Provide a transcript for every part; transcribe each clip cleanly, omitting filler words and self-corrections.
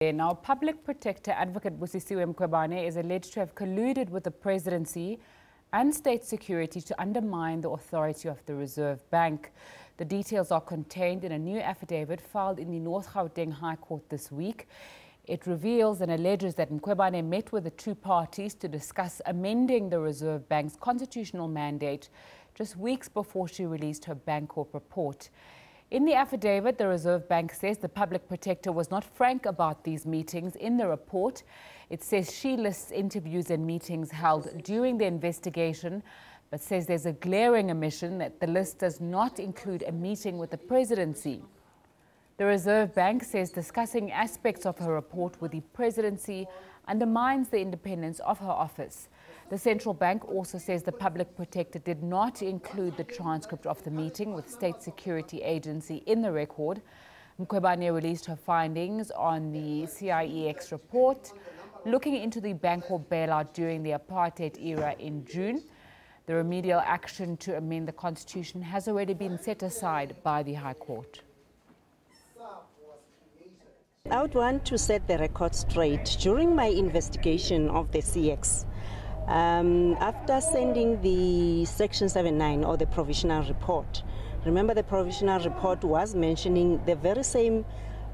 Now, Public Protector Advocate Busisiwe Mkhwebane is alleged to have colluded with the Presidency and State Security to undermine the authority of the Reserve Bank. The details are contained in a new affidavit filed in the North Gauteng High Court this week. It reveals and alleges that Mkhwebane met with the two parties to discuss amending the Reserve Bank's constitutional mandate just weeks before she released her Bankorp report. In the affidavit, the Reserve Bank says the Public Protector was not frank about these meetings in the report. It says she lists interviews and meetings held during the investigation, but says there's a glaring omission that the list does not include a meeting with the Presidency. The Reserve Bank says discussing aspects of her report with the Presidency undermines the independence of her office. The Central Bank also says the Public Protector did not include the transcript of the meeting with State Security Agency in the record. Mkhwebane released her findings on the CIEX report, looking into the Bankorp bailout during the apartheid era in June. The remedial action to amend the Constitution has already been set aside by the High Court. I would want to set the record straight. During my investigation of the CX, after sending the Section 79 or the provisional report, remember the provisional report was mentioning the very same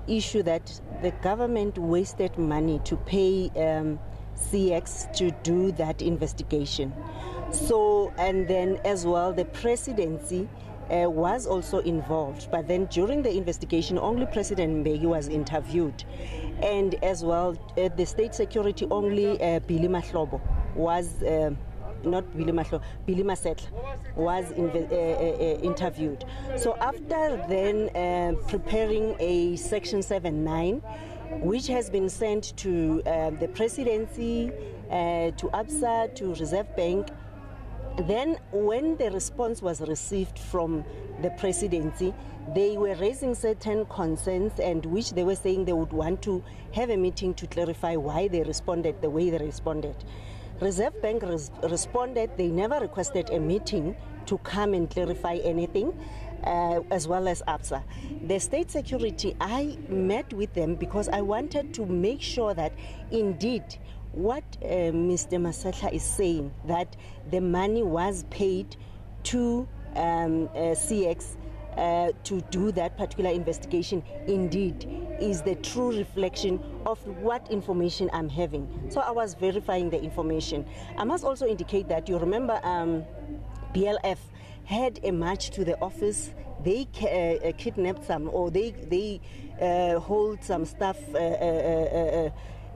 issue that the government wasted money to pay CX to do that investigation. So, and then as well, the Presidency was also involved, but then during the investigation only President Mbeki was interviewed, and as well the State Security only Billy Mahlobo was not Billy Mahlobo, Billy Masetla was interviewed. So after then preparing a Section 79 which has been sent to the Presidency, to ABSA, to Reserve Bank. Then when the response was received from the Presidency, they were raising certain concerns and which they were saying they would want to have a meeting to clarify why they responded the way they responded. Reserve Bank responded, they never requested a meeting to come and clarify anything, as well as ABSA. The State Security, I met with them because I wanted to make sure that indeed what Mr. Masetla is saying, that the money was paid to CX to do that particular investigation, indeed is the true reflection of what information I'm having. So I was verifying the information. I must also indicate that you remember BLF had a march to the office. They kidnapped some, or they hold some stuff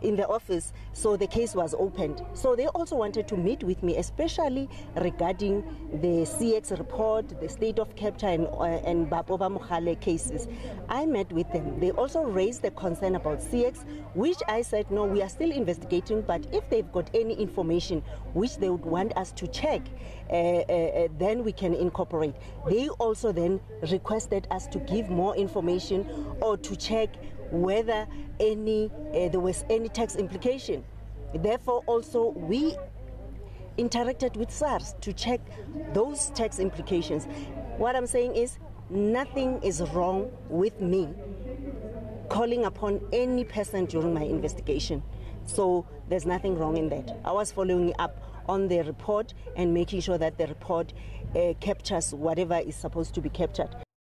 in the office, so the case was opened. So they also wanted to meet with me, especially regarding the CX report, the state of capture and Bapoba Mohale cases. I met with them. They also raised the concern about CX, which I said, no, we are still investigating, but if they've got any information which they would want us to check, then we can incorporate. They also then requested us to give more information or to check whether there was any tax implication. Therefore, also we interacted with SARS to check those tax implications. What I'm saying is nothing is wrong with me calling upon any person during my investigation. So there's nothing wrong in that. I was following up on the report and making sure that the report captures whatever is supposed to be captured.